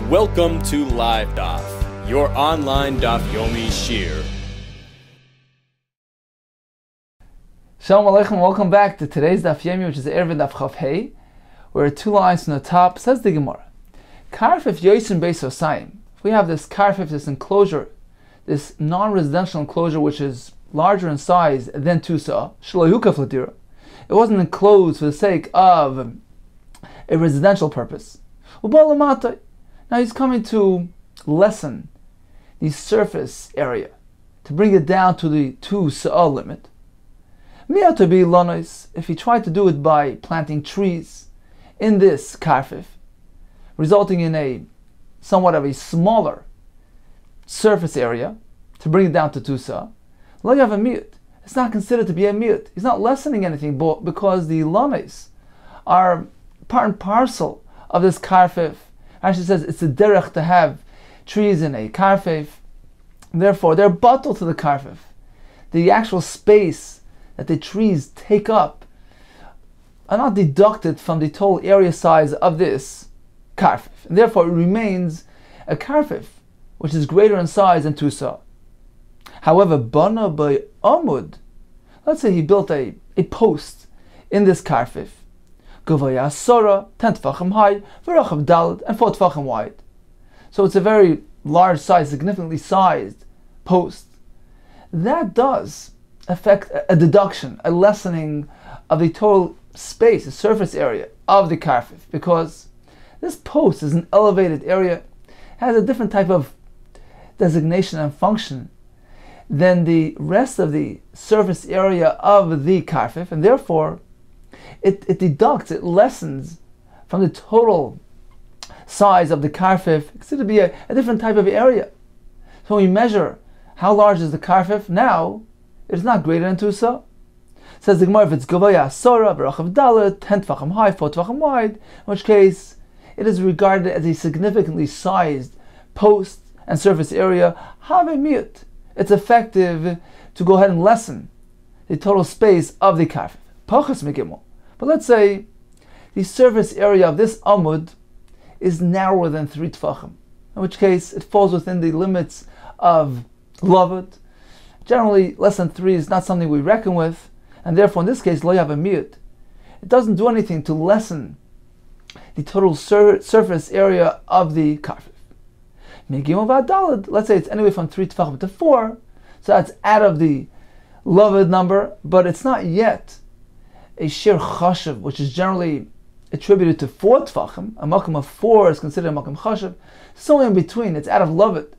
Welcome to Live Daf, your online Daf Yomi Shir. Shalom Aleichem, welcome back to today's Daf Yomi, which is Eruvin Daf Chaf Hey, where 2 lines from the top says the Gemara. Karfif Yosin Beis Osayim. If we have this karfif, this enclosure, this non-residential enclosure which is larger in size than 2 sa, Shlohukaf Ladira. It wasn't enclosed for the sake of a residential purpose. Now he's coming to lessen the surface area, to bring it down to the 2 sa limit. If he tried to do it by planting trees in this karfif, resulting in a somewhat of a smaller surface area, to bring it down to 2 sa, lo yav a miyut. It's not considered to be a miyut. He's not lessening anything, because the lanes are part and parcel of this karfif. Actually says it's a derech to have trees in a karfif. Therefore, they're bottled to the karfif. The actual space that the trees take up are not deducted from the total area size of this karfif. And therefore, it remains a karfif, which is greater in size than 2 sa. However, bana by amud, let's say he built a post in this karfif, Gavaya Sora, 10 tfachim high, V'rachav Dalet, and 4 tfachim wide. So it's a very large size, significantly sized post. That does affect a deduction, a lessening of the total space, the surface area of the karfif, because this post is an elevated area, has a different type of designation and function than the rest of the surface area of the karfif, and therefore it deducts, it lessens from the total size of the karfif. It's considered to be a different type of area. So when we measure how large is the karfif, now it is not greater than 2 sa. Says the Gemara, if it's Gavaya Sora, V'rachav Dalet, 10 tfachim high, 4 tfachim wide, in which case it is regarded as a significantly sized post and surface area. Have a miyut. It's effective to go ahead and lessen the total space of the karfif. Pachas megimel. But let's say the surface area of this amud is narrower than 3 tfachim, in which case it falls within the limits of lavud. Generally, less than 3 is not something we reckon with, and therefore in this case, lo yav a miyut. It doesn't do anything to lessen the total surface area of the karfif. Let's say it's anywhere from 3 tfachim to 4, so that's out of the lavud number, but it's not yet a shir chashav, which is generally attributed to 4 tfachim. A makam of 4 is considered a makam chashav. So in between, it's out of lavud,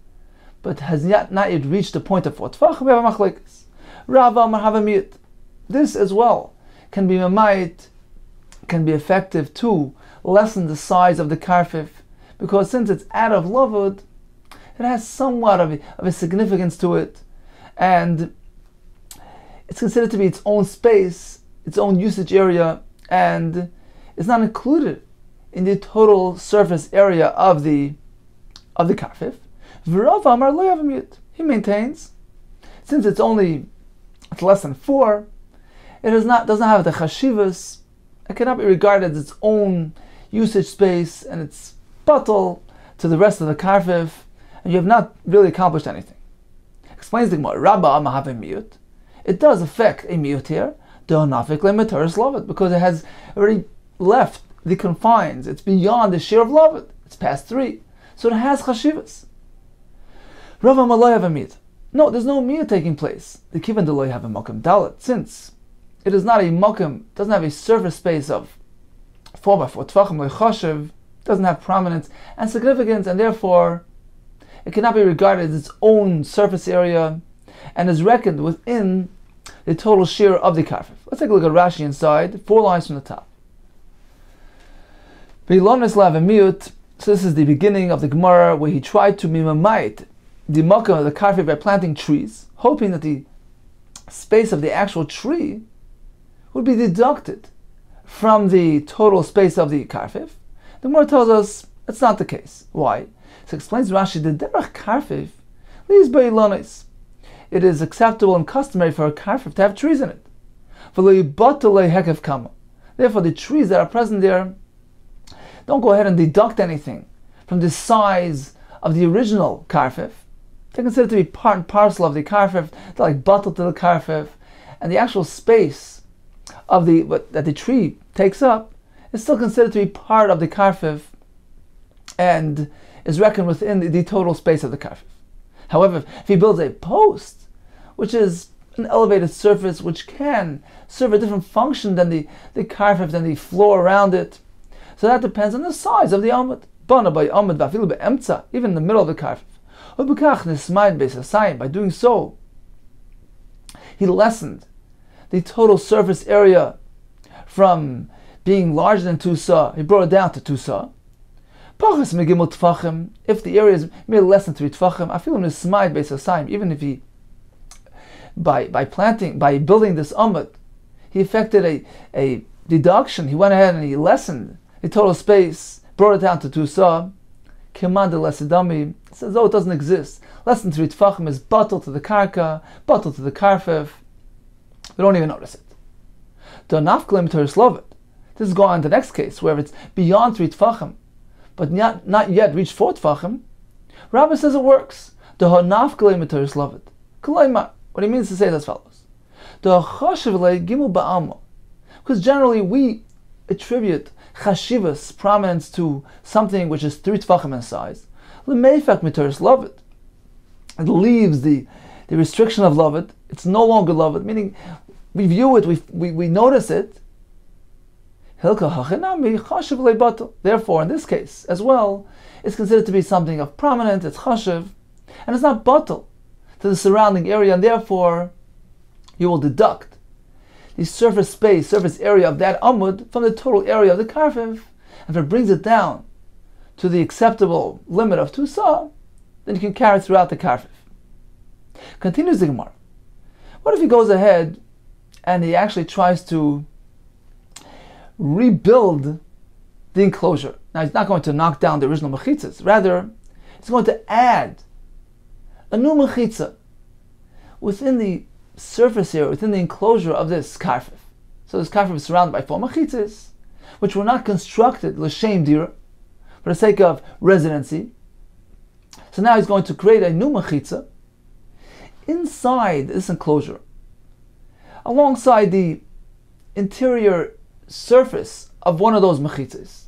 but has not yet reached the point of 4 tfachim. We have a machlekes. Rava Amar have a miyut. This as well can be mamayit, can be effective to lessen the size of the karfif, because since it's out of lavud, it has somewhat of a significance to it, and it's considered to be its own space, its own usage area, and it's not included in the total surface area of the karfif. V'Rav Amar lo yav a miyut. He maintains, since it's less than 4, it doesn't have the chashivas. It cannot be regarded as its own usage space, and it's bottle to the rest of the karfif, and you have not really accomplished anything. Explains the Gemara, Rabba Amar have a miyut. It does affect a miyut here, because it has already left the confines. It's beyond the share of lavud. It's past 3, so it has chashivas. Rav Amar lo yav a miyut. No, there's no miyut taking place. The kivan de lo yav a makam dalet, since it is not a makam, doesn't have a surface space of 4 by 4 tfachim lo chashiv, doesn't have prominence and significance, and therefore it cannot be regarded as its own surface area, and is reckoned within the total share of the karfif. Let's take a look at Rashi inside, 4 lines from the top. V'lonis lav a miyut. So this is the beginning of the Gemara, where he tried to mimamayit the makam of the karfif by planting trees, hoping that the space of the actual tree would be deducted from the total space of the karfif. The Gemara tells us that's not the case. Why? So explains Rashi, the derech karfif leaves by lonis. It is acceptable and customary for a karfif to have trees in it. Therefore, the trees that are present there, don't go ahead and deduct anything from the size of the original karfif. They're considered to be part and parcel of the karfif. They're like bottled to the karfif, and the actual space of that the tree takes up is still considered to be part of the karfif and is reckoned within the total space of the karfif. However, if he builds a post, which is an elevated surface which can serve a different function than the karfif, than the floor around it, so that depends on the size of the amud. Bana by amud vafilu be'emtza, even in the middle of the karfif. By doing so, he lessened the total surface area from being larger than 2 sa. He brought it down to 2 sa. If the area is merely less than 3 tfachim, even if he, by building this amud, he effected a deduction. He went ahead and he lessened the total space, brought it down to 2 sa. Command lesidami, says, oh, it doesn't exist. Less than 3 tfachim is bottled to the karka, bottled to the karfif. We don't even notice it. This is going on to the next case, where it's beyond 3 tfachim, but not yet reached 4 tfachim. Rabbi says it works. What he means to say is as follows. Because generally we attribute chashivas, prominence, to something which is 3 tfachim in size. It leaves the restriction of loved. It's no longer loved, meaning we view it, we notice it. Therefore, in this case as well, it's considered to be something of prominence, it's chashiv, and it's not batal to the surrounding area, and therefore you will deduct the surface area of that amud from the total area of the karfif, and if it brings it down to the acceptable limit of 2 sa, then you can carry it throughout the karfif. Continues the Gemara. What if he goes ahead and he actually tries to rebuild the enclosure? Now he's not going to knock down the original mechitzas. Rather, he's going to add a new mechitza within the surface area, within the enclosure of this karfif. So this karfif is surrounded by 4 mechitzas, which were not constructed l'shem dira, for the sake of residency. So now he's going to create a new mechitza inside this enclosure, alongside the interior surface of one of those mechitzas,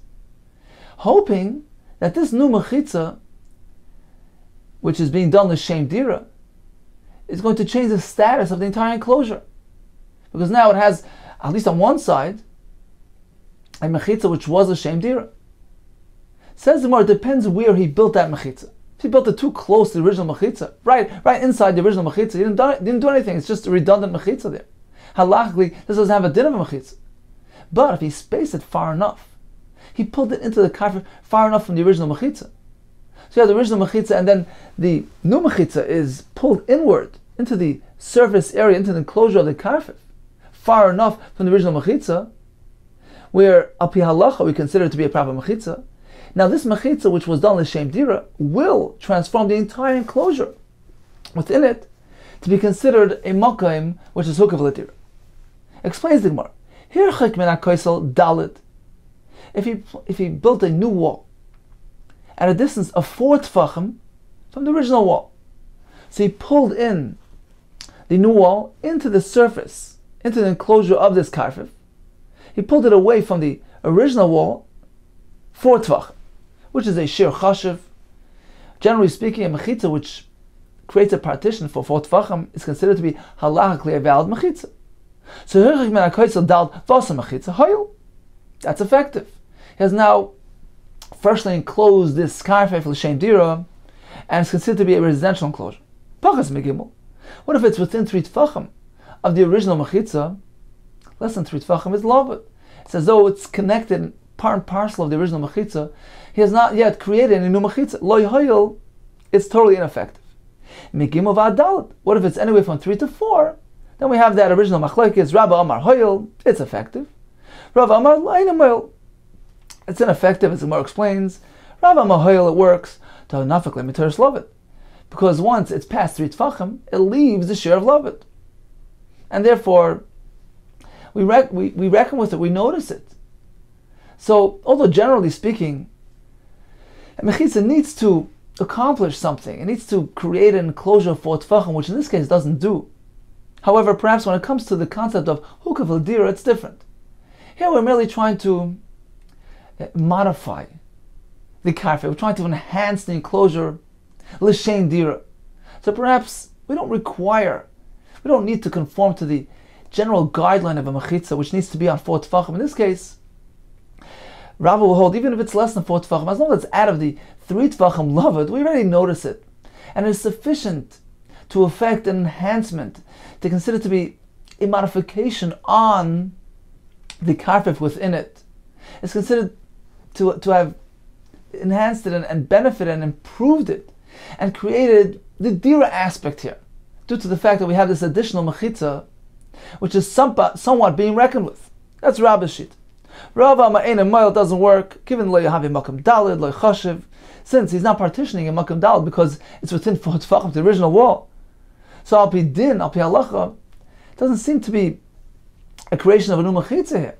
hoping that this new mechitza, which is being done l'shem dira, is going to change the status of the entire enclosure, because now it has, at least on one side, a mechitza which was l'shem dira. Says the Gemara, it depends where he built that mechitza. If he built it too close to the original mechitza, right inside the original mechitza, he didn't do anything. It's just a redundant mechitza there. Halachically, this doesn't have a din of a mechitza. But if he spaced it far enough, he pulled it into the karfif far enough from the original mechitza. So you have the original mechitza, and then the new mechitza is pulled inward into the surface area, into the enclosure of the karfif, far enough from the original mechitza, where al pi halacha we consider it to be a proper mechitza. Now this mechitza, which was done l'shem dira, will transform the entire enclosure within it to be considered a makaim which is hukav l'dira. Explains the Gemara. Hirchik min ha'koisel dalit. If he built a new wall at a distance of 4 tfachim from the original wall, so he pulled in the new wall into the surface, into the enclosure of this karfif. He pulled it away from the original wall 4 tfachim, which is a shir chashiv. Generally speaking, a mechitza which creates a partition for 4 tfachim is considered to be halachically a valid mechitza. So that's effective. He has now freshly enclosed this karfif l'shem dira, and it's considered to be a residential enclosure. Pachas megimel. What if it's within 3 tfachim of the original mechitza? Less than 3 tfachim is loved. It's as though it's connected, part and parcel of the original mechitza. He has not yet created any new mechitza. Lo yhoyel, it's totally ineffective. Megimel v'adalit. What if it's anywhere from 3 to 4? Then we have that original machlokes. Rabba Amar hoyel, it's effective. Rabba Amar leinim hoyel, it's ineffective, as the Gemara explains. Rabba Amar hoyel, it works. To nafik lemiteris loved, because once it's past 3 tfachim, it leaves the share of loved, and therefore we reckon with it, we notice it. So, although generally speaking, A mechitza needs to accomplish something. It needs to create an enclosure of 4 tefachim, which in this case doesn't do. However, perhaps when it comes to the concept of hukav l'dira, it's different. Here we're merely trying to modify the karfeh. We're trying to enhance the enclosure l'shem dira. So perhaps we don't need to conform to the general guideline of a mechitza, which needs to be on 4 tefachim. In this case, Rava will hold, even if it's less than 4 tefachim, as long as it's out of the 3 tefachim lavud, we already notice it. And it's sufficient to affect an enhancement, to consider to be a modification on the karfef within it. It's considered to have enhanced it and benefited and improved it and created the dira aspect here, due to the fact that we have this additional mechitza, which is somewhat being reckoned with. That's Rabba's sheet. Rava Ma'ena Mile doesn't work, given lo yahavi makam dalid, lo chashiv, since he's not partitioning in makam dalid because it's within 4 tefachim, the original wall. So al pi din, al pi halacha, it doesn't seem to be a creation of a new mechitza here.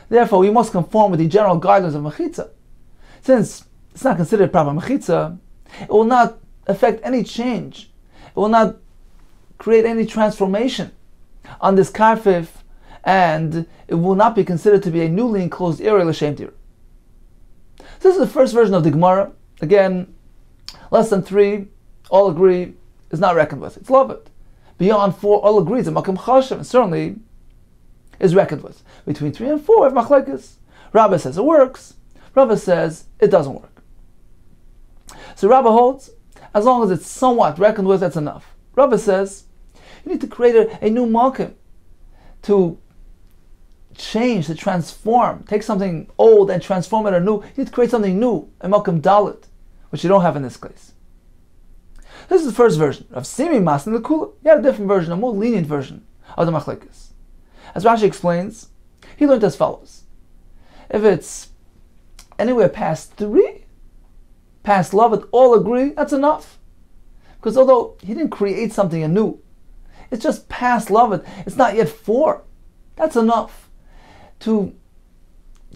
Therefore, we must conform with the general guidelines of mechitza. Since it's not considered proper mechitza, it will not affect any change. It will not create any transformation on this karfif, and it will not be considered to be a newly enclosed area l'shem dira. So this is the first version of the Gemara. Again, less than 3, all agree, is not reckoned with. It's loved. Beyond 4, all agree, it's a makam chashav, and certainly is reckoned with. Between 3 and 4, we have machlekes. Rabba says it works. Rabba says it doesn't work. So Rabba holds, as long as it's somewhat reckoned with, that's enough. Rabba says you need to create a new makom, to change, to transform, take something old and transform it anew. You need to create something new, a makom dalit, which you don't have in this case. This is the first version of Simi Mas and the Kula. You had a different version, a more lenient version of the machlekes. As Rashi explains, he learned as follows: if it's anywhere past 3, past love, all agree, that's enough. Because although he didn't create something anew, it's just past love, it's not yet 4. That's enough to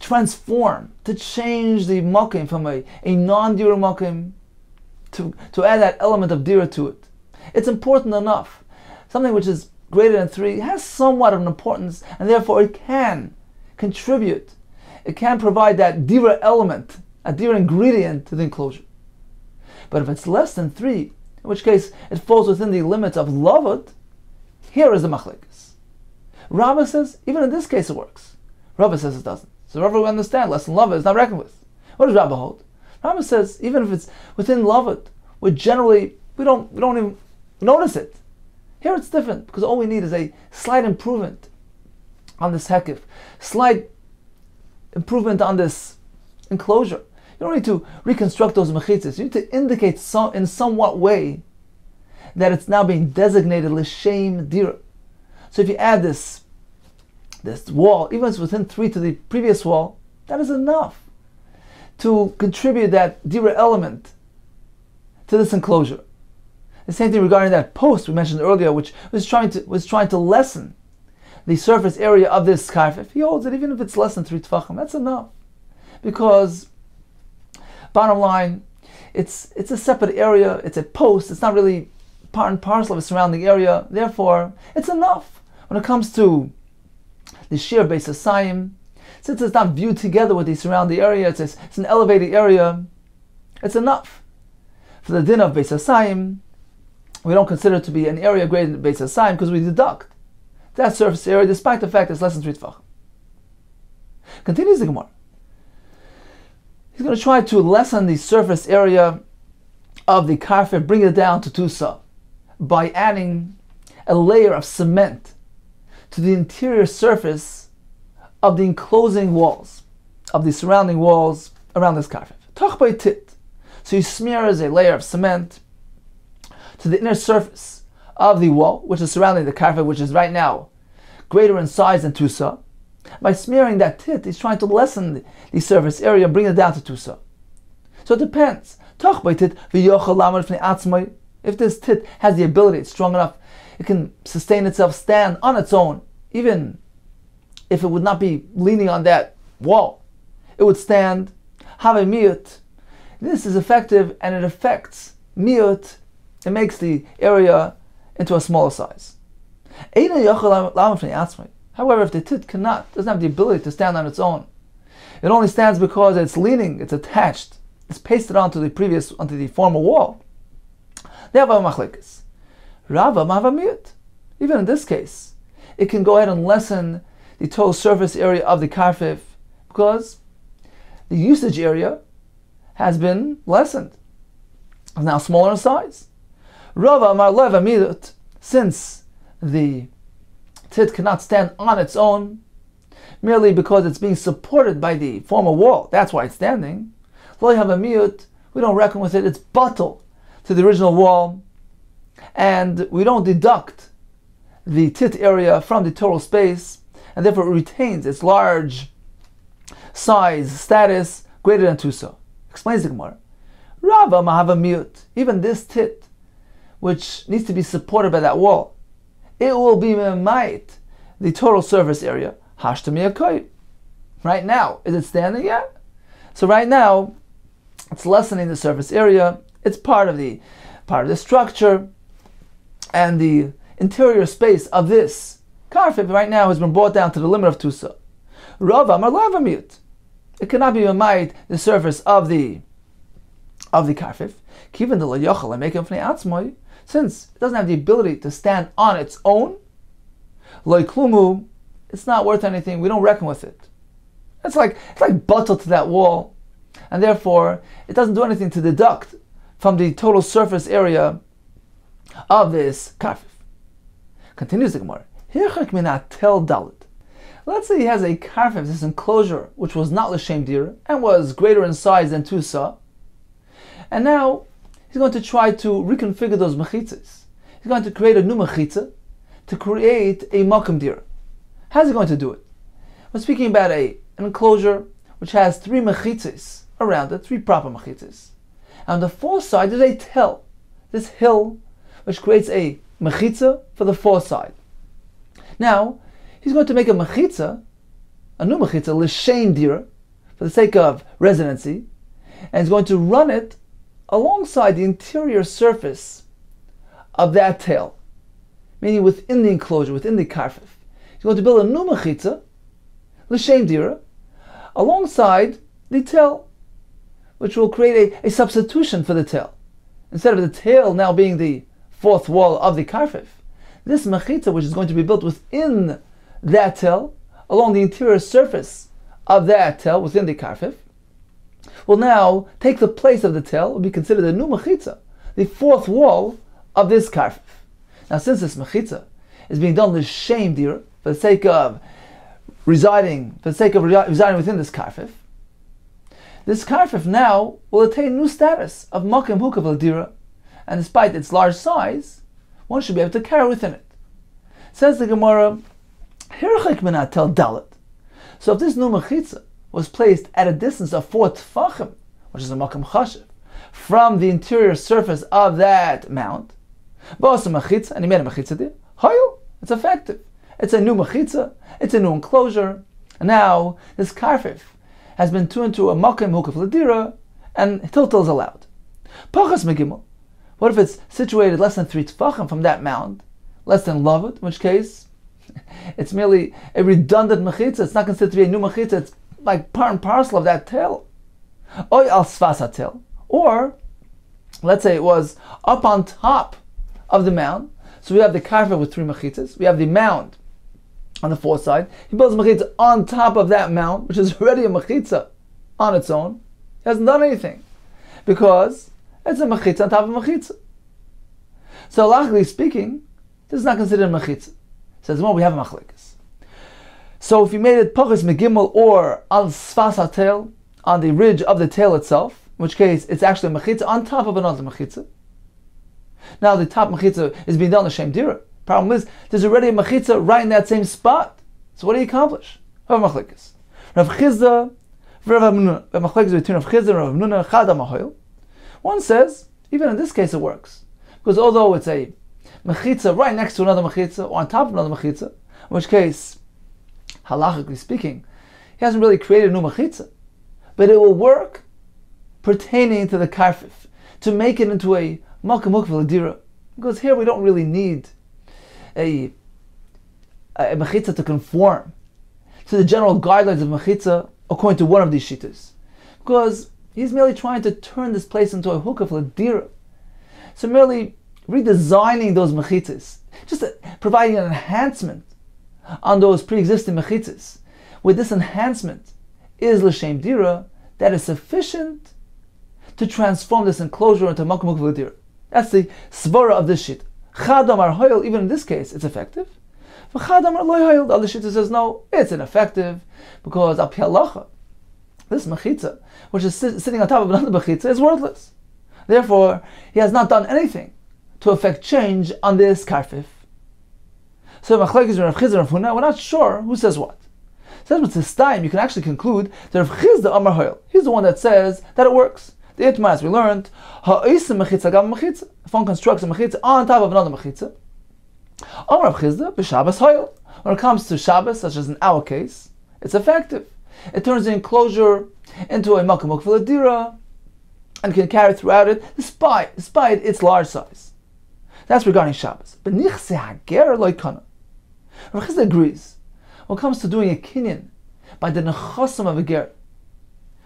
transform, to change the makom from a non-dira makom to add that element of dira to it. It's important enough. Something which is greater than 3 has somewhat of an importance, and therefore it can contribute. It can provide that dira element, a dira ingredient to the enclosure. But if it's less than 3, in which case it falls within the limits of lavud, here is the machlekes. Rava says, even in this case it works. Rava says it doesn't. So Rava will understand, less than lavud is not reckoned with. What does Rava hold? Rava says, even if it's within lavud, we don't even notice it. Here it's different, because all we need is a slight improvement on this hekif, slight improvement on this enclosure. You don't need to reconstruct those mechitzas. You need to indicate in somewhat way that it's now being designated l'shem dira. So if you add this wall, even if it's within 3 to the previous wall, that is enough to contribute that dira element to this enclosure. The same thing regarding that post we mentioned earlier, which was trying to lessen the surface area of this karfef. He holds that even if it's less than 3 tefachim, that's enough, because bottom line, it's a separate area. It's a post. It's not really part and parcel of a surrounding area. Therefore, it's enough when it comes to the sheer base of Sayim. Since it's not viewed together with the surrounding area, it's an elevated area. It's enough. For the din of Beis Hasayim, we don't consider it to be an area greater than Beis Hasayim because we deduct that surface area despite the fact it's less than 3 tefachim. Continues the Gemara. He's going to try to lessen the surface area of the karfeh, bring it down to 2 sa, by adding a layer of cement to the interior surface of the enclosing walls, of the surrounding walls around this karfeh. Tach by tit. So he smears a layer of cement to the inner surface of the wall, which is surrounding the karfeh, which is right now greater in size than 2 sa. By smearing that tit, he's trying to lessen the surface area and bring it down to 2 sa. So it depends. Tach by tit, if this tit has the ability, it's strong enough, it can sustain itself, stand on its own, even if it would not be leaning on that wall. It would stand, have a miyut. this is effective and it affects miut. It makes the area into a smaller size. However, if the tit doesn't have the ability to stand on its own, it only stands because it's leaning, it's attached, it's pasted onto the former wall. They have a machlekes. Rava miut. Even in this case, it can go ahead and lessen the total surface area of the karfif because the usage area has been lessened. It's now smaller in size. Rava amar leva miut. Since the tit cannot stand on its own, merely because it's being supported by the former wall, that's why it's standing. Lo have a miut. We don't reckon with it. It's batal to the original wall, and we don't deduct the tit area from the total space, and therefore it retains its large size status greater than 2 sa. Explains the Gemara. Rava mahava miut. Even this tit, which needs to be supported by that wall, it will be memait the total surface area. Hashtami akoy. Right now, is it standing yet? So right now, it's lessening the surface area. It's part of the structure, and the interior space of this karfif right now has been brought down to the limit of 2 sa. Rava amar leva miut. It cannot be memait the surface of the karfif. Kiven de lo yochel and make it fnei atzmoi, since it doesn't have the ability to stand on its own. Lo klumu, it's not worth anything. We don't reckon with it. It's like buttle to that wall, and therefore it doesn't do anything to deduct from the total surface area of this karfif. Continues the Gemara. Hirchak minat tel dalit. Let's say he has a karfif, this enclosure, which was not l'shem dira and was greater in size than 2 sa, and now he's going to try to reconfigure those mechitzas. He's going to create a new mechitza to create a makom dira. How's he going to do it? We're speaking about an enclosure which has 3 mechitzas around it, 3 proper mechitzas. On the 4th side there's a tel, this hill, which creates a mechitza for the 4th side. Now, he's going to make a mechitza, a new mechitza, l'shem dira, for the sake of residency, and he's going to run it alongside the interior surface of that tail, meaning within the enclosure, within the karfif. He's going to build a new mechitza, l'shem dira, alongside the tail, which will create a substitution for the tail. Instead of the tail now being the 4th wall of the karfif, this mechitza, which is going to be built within that tail, along the interior surface of that tail within the karfif, will now take the place of the tail, will be considered a new mechitza, the 4th wall of this karfif. Now, since this mechitza is being done l'shem dira, for the sake of residing within this karfif now will attain new status of makom hukav l'dira, and despite its large size, one should be able to carry within it. Says the Gemara, Hirchak minat tel dalit. So if this new mechitza was placed at a distance of 4 tfachim, which is a makom chashiv, from the interior surface of that mount, ba'asa mechitza, and he made a mechitza there, hayil, it's effective. It's a new mechitza, it's a new enclosure, and now this karfif has been turned to a makom hukav l'dira, and tiltal is allowed. Pachas megimel. What if it's situated less than 3 tfachim from that mound, less than lavut, in which case it's merely a redundant mechitza. It's not considered to be a new mechitza. It's like part and parcel of that tail. Oy al svasa tail. Or, let's say it was up on top of the mound. So we have the karfif with 3 mechitzas. We have the mound on the 4th side. He builds a mechitza on top of that mound, which is already a mechitza on its own. He hasn't done anything, because it's a mechitza on top of a mechitza. So, logically speaking, this is not considered a mechitza. Says, well, we have a machlekes. So, if you made it pachas megimel or al sfas hatel, on the ridge of the tail itself, in which case it's actually a mechitza on top of another mechitza. Now, the top mechitza is being done l'shem dira. Problem is, there's already a mechitza right in that same spot. So, what do you accomplish? Rav machlekes. Rav Chizda, Rav Hamnuna. Rav machlekes between Rav Chizda and Rav Hamnuna chad ha'mahoil. One says, even in this case it works. Because although it's a mechitza right next to another mechitza, or on top of another mechitza, in which case, halachically speaking, he hasn't really created a new mechitza. But it will work pertaining to the karfif, to make it into a makom mukva l'dira. Because here we don't really need a mechitza to conform to the general guidelines of mechitza according to one of these shittas. Because he's merely trying to turn this place into a hukaf l'dira. So merely redesigning those mechitzas, just providing an enhancement on those pre-existing mechitzas. With this enhancement is l'shem dira, that is sufficient to transform this enclosure into makom mukva l'dira. That's the svara of this shit. Chadam ar hoyel, even in this case, it's effective. For chadam ar loy hoyel, the other shit says no, it's ineffective, because al pi halacha, this mechitza, which is sitting on top of another mechitza, is worthless. Therefore, he has not done anything to affect change on this karfif. So machlekes Rav Chizda and Rav Huna, we're not sure who says what. Says with this time, you can actually conclude that Rav Chizda Amar Hoyel, he's the one that says that it works. The itma, as we learned, ha'osim mechitza gam mechitza. If one constructs a mechitza on top of another mechitza, Amar Rav Chizda b'Shabbos Hoyel. When it comes to Shabbos, such as in our case, it's effective. It turns the enclosure into a makom mukva l'dira and can carry throughout it, despite its large size. That's regarding Shabbos. But nichse hager loy kana. Rav Chizda agrees. When it comes to doing a kinyan by the nechosim of a ger,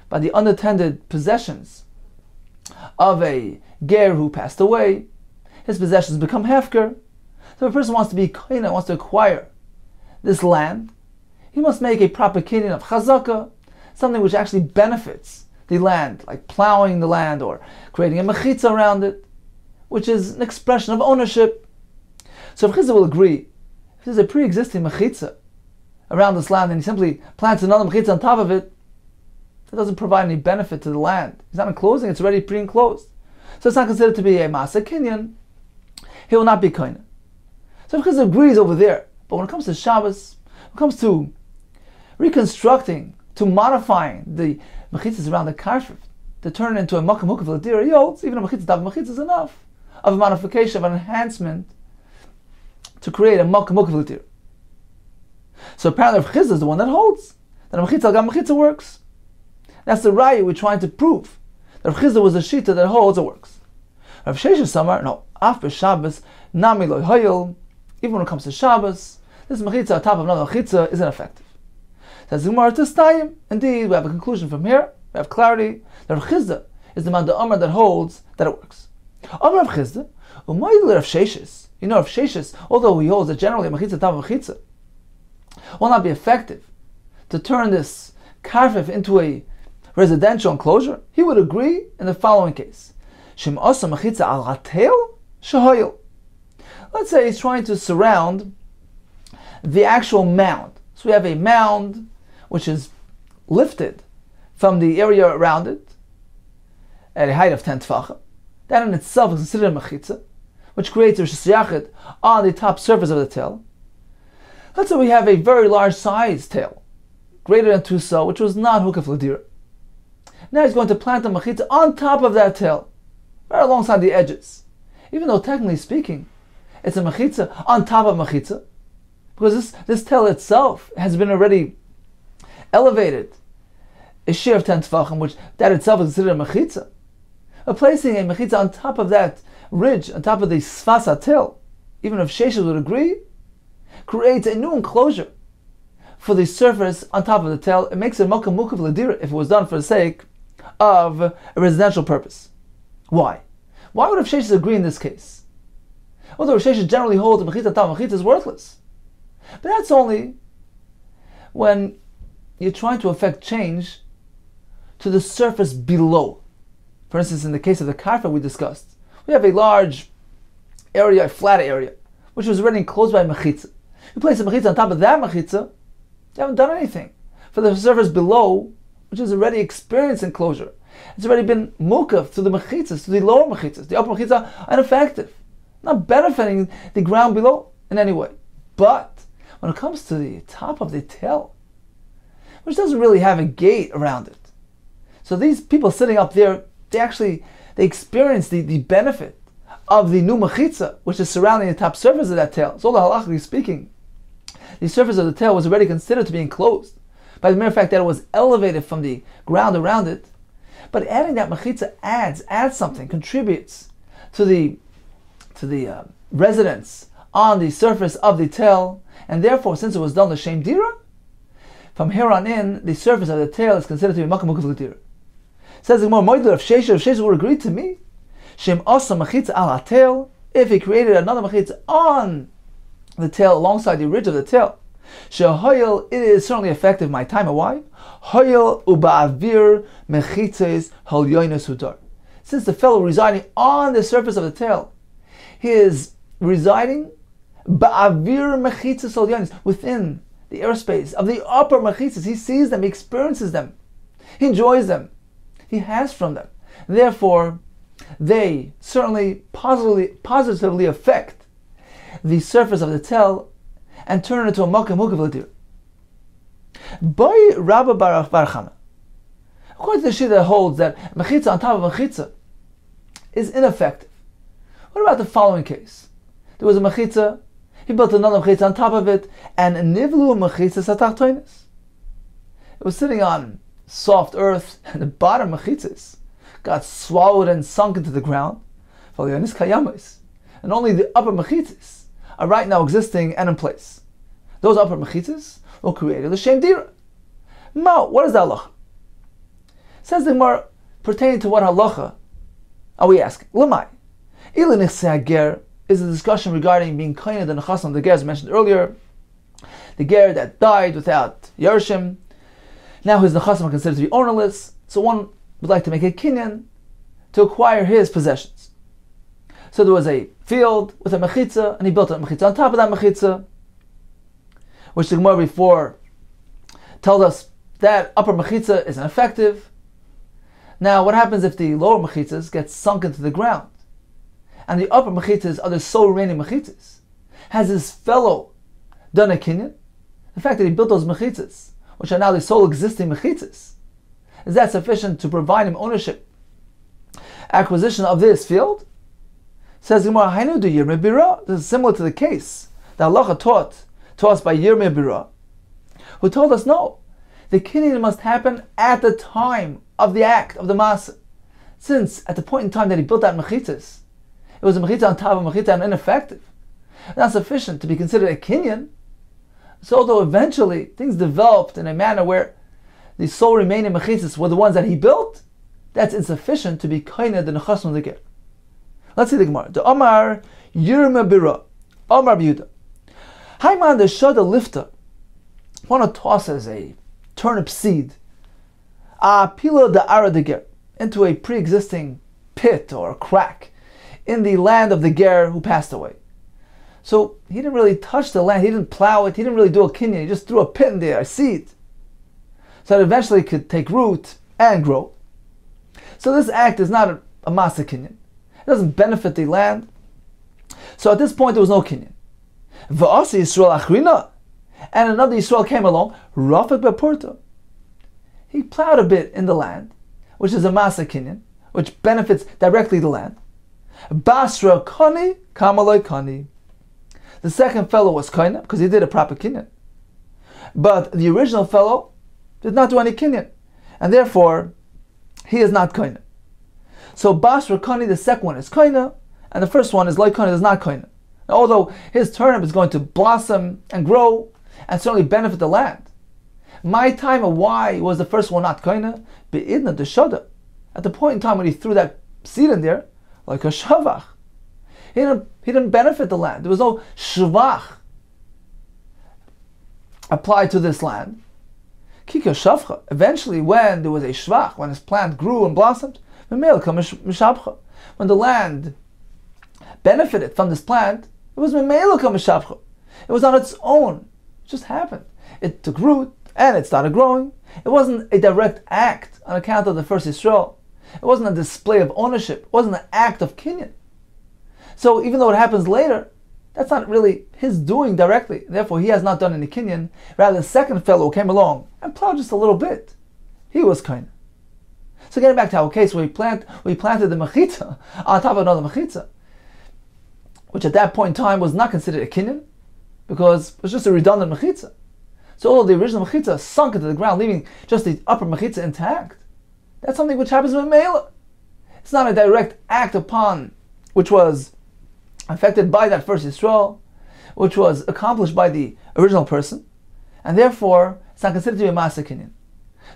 by the unattended possessions of a ger who passed away, his possessions become hefker. So if a person wants to be kinyan, wants to acquire this land, he must make a proper kinyan of chazaka, something which actually benefits the land, like plowing the land or creating a mechitza around it, which is an expression of ownership. So if Chizda will agree, if there's a pre-existing mechitza around this land and he simply plants another mechitza on top of it, that doesn't provide any benefit to the land. He's not enclosing, it's already pre-enclosed. So it's not considered to be a masa kinyan. He will not be kinyan. So if Chizda agrees over there, but when it comes to Shabbos, when it comes to reconstructing, to modifying the mechitzas around the karfif, to turn it into a makom mukva l'dira, he holds even a mechitza top mechitza is enough of a modification, of an enhancement to create a makom mukva l'dira. So apparently Rav Chizda is the one that holds that a mechitza gam mechitza works. That's the raya we're trying to prove. That Rav Chizda was a shita that holds it works. Rav Sheshes Samar, no, af b'Shabbos nami loy hoyel. Even when it comes to Shabbos, this mechitza on top of another mechitza is ineffective. Says Gemara Testayim. Indeed, we have a conclusion from here. We have clarity that Rav Chizda is the man the Amar that holds that it works. Amar Rav Chizda, u'mayil Rav Sheshes. You know, Rav Sheshes, although he holds that generally a mechitza top of mechitza will not be effective to turn this karfif into a residential enclosure, he would agree in the following case. Shem asa mechitza al hatel shehoyel. Let's say he's trying to surround the actual mound. So we have a mound which is lifted from the area around it at a height of 10 tefachim. That in itself is considered a mechitza, which creates a shesiyachid on the top surface of the tail. Let's say we have a very large size tail, greater than 2 so, which was not hukaf l'dira. Now he's going to plant a mechitza on top of that tail, right alongside the edges. Even though technically speaking, it's a mechitza on top of mechitza, because this tail itself has been already elevated a shear of 10 tefachim, which that itself is considered a mechitza. But placing a mechitza on top of that ridge, on top of the sfasa tail, even if Sheshes would agree, creates a new enclosure for the surface on top of the tail. It makes it makom mukva l'dira if it was done for the sake of a residential purpose. Why? Why would Rav Sheshes agree in this case? Although Rav Sheshes generally holds that mechitza top mechitza is worthless. But that's only when you're trying to affect change to the surface below. For instance, in the case of the karfa we discussed, we have a large area, a flat area, which was already enclosed by mechitza. You place a mechitza on top of that mechitza, you haven't done anything. For the surface below, which has already experienced enclosure, it's already been mukaf to the mechitzas, to the lower mechitzas. The upper mechitzas are ineffective, not benefiting the ground below in any way. But when it comes to the top of the tail, which doesn't really have a gate around it, so these people sitting up there, they experience the benefit of the new mechitza, which is surrounding the top surface of that tail. So, halachically speaking, the surface of the tail was already considered to be enclosed by the mere fact that it was elevated from the ground around it. But adding that mechitza adds something, contributes to the residence on the surface of the tail, and therefore, since it was done l'shem dira, from here on in, the surface of the tail is considered to be makam mukaf l'dira. Says the Gemara, Moidler, if Shesha would agree to me, Shem asa mechitza al tail, if he created another mechitza on the tail alongside the ridge of the tail, shehoyel, it is certainly effective. My time, why? Hoyel uba'avir mechitzes halyoinus hudar. Since the fellow residing on the surface of the tail, he is residing ba'avir mechitzes halyoinus, within the airspace of the upper mechitzes. He sees them, he experiences them, he enjoys them, he has from them. Therefore, they certainly positively affect the surface of the tail and turn it into a makam mukaf l'dir. By Rabba Bar Chana, according to the Shita that holds that mechitza on top of mechitza is ineffective. What about the following case? There was a mechitza, he built another mechitza on top of it, and nivlu mechitza satachtoinis. It was sitting on soft earth, and the bottom mechitzas got swallowed and sunk into the ground. And only the upper mechitzas are right now existing and in place. Those upper mechitzas were created l'shem dira. What is the halacha? Says the Gemara, pertaining to what halacha are we asking? L'mai. Ila nechse hager is a discussion regarding being kohen the nechasam, the ger as mentioned earlier, the ger that died without yershim. Now his nechasam are considered to be ownerless, so one would like to make a kinyan to acquire his possessions. So there was a field with a mechitza, and he built a mechitza on top of that mechitza, which the Gemara before told us that upper mechitza is ineffective. Now, what happens if the lower mechitzas get sunk into the ground, and the upper mechitzas are the sole remaining mechitzas? Has his fellow done a kinyan? The fact that he built those mechitzas, which are now the sole existing mechitzas, is that sufficient to provide him ownership, acquisition of this field? Says Gemara, Hainu du Yirmei Bira. This is similar to the case that Allah taught to us by Yirmei Bira, who told us no, the kinyan must happen at the time of the act of the masa. Since at the point in time that he built that mechitzas, it was a mechitza on top of a mechitza and ineffective, not sufficient to be considered a kinyan. So although eventually things developed in a manner where the sole remaining mechitzas were the ones that he built, that's insufficient to be koined the nechasm the ger. Let's see the Gemara. The Omar Yirmei Bira, Omar B'Yehuda. Haiman the Shada Lifta. One tosses a turnip seed, Pila the Ara de Ger, into a pre-existing pit or crack in the land of the ger who passed away. So he didn't really touch the land, he didn't plow it, he didn't really do a kinyan, he just threw a pit in there, a seed, so that eventually it could take root and grow. So this act is not a masa kinyan. It doesn't benefit the land. So at this point there was no kinyan. V'asi Yisrael achrina, and another Yisrael came along, Rafik Bepurta. He plowed a bit in the land, which is a masa kinyan, which benefits directly the land. Basra kani, kamaloi kani. The second fellow was kaina because he did a proper kinyan. But the original fellow did not do any kinyan, and therefore he is not kaina. So Basra kani, the second one is kaina, and the first one is like kaina, is not kaina. Although his turnip is going to blossom and grow and certainly benefit the land. My time of why was the first one not kaina? Be'idna the shada. At the point in time when he threw that seed in there, like a shavach, he didn't benefit the land. There was no shvach applied to this land. Kika shavcha. Eventually, when there was a shvach, when his plant grew and blossomed, when the land benefited from this plant, it was it was on its own. It just happened. It took root and it started growing. It wasn't a direct act on account of the first Yisrael. It wasn't a display of ownership. It wasn't an act of kinyan. So even though it happens later, that's not really his doing directly. Therefore, he has not done any kinyan. Rather, the second fellow came along and plowed just a little bit. He was kinyan. So getting back to our case where we planted the mechitza on top of another mechitza, which at that point in time was not considered a kinyan, because it was just a redundant mechitza. So all the original mechitza sunk into the ground, leaving just the upper mechitza intact. That's something which happens with Mela. It's not a direct act upon which was affected by that first Yisrael, which was accomplished by the original person, and therefore it's not considered to be a Maaseh Kinyan.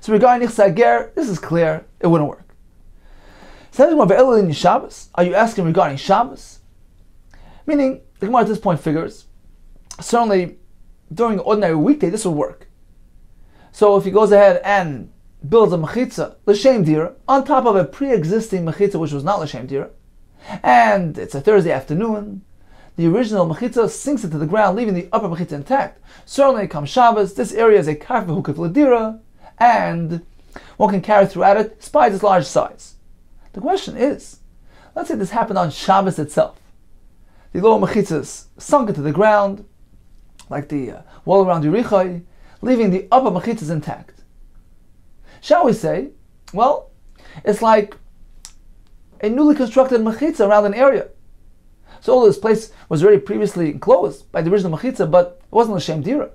So regarding Nichsa Ger, this is clear, it wouldn't work. Are you asking regarding Shabbos? Meaning, the Gemara at this point figures, certainly during an ordinary weekday this would work. So if he goes ahead and builds a mechitza, l'shem dira, on top of a pre-existing mechitza which was not l'shem dira, and it's a Thursday afternoon, the original mechitza sinks into the ground, leaving the upper mechitza intact. Certainly comes Shabbos, this area is a karfa hukif l'dira, and one can carry throughout it, despite its large size. The question is, let's say this happened on Shabbos itself. The lower mechitzas sunk into the ground, like the wall around Yerichai, leaving the upper mechitzas intact. Shall we say, well, it's like a newly constructed mechitza around an area. So all this place was already previously enclosed by the original mechitza, but it wasn't l'shem dira.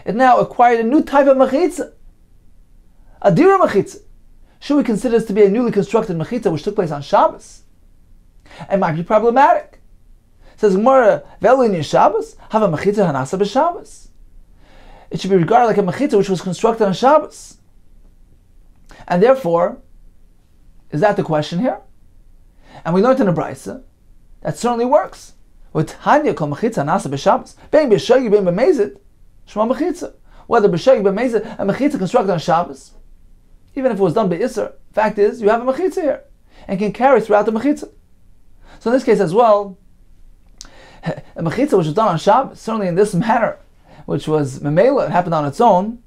It now acquired a new type of mechitza, a dira mechitza. Should we consider this to be a newly constructed mechitza which took place on Shabbos? It might be problematic. It says Gemara, "V'elu in Shabbos have a mechitza hanasa b'Shabbos." It should be regarded like a mechitza which was constructed on Shabbos, and therefore, is that the question here? And we learned in the Brisa that certainly works. With Tanya kol mechitza hanasa b'Shabbos, bein b'shagi bein b'mezid, shema mechitza. Whether b'shagi b'mezid, a mechitza constructed on Shabbos, even if it was done by Isser, fact is, you have a mechitza here, and can carry throughout the mechitza. So in this case as well, a mechitza which was done on Shabbos, certainly in this manner, which was memela, it happened on its own,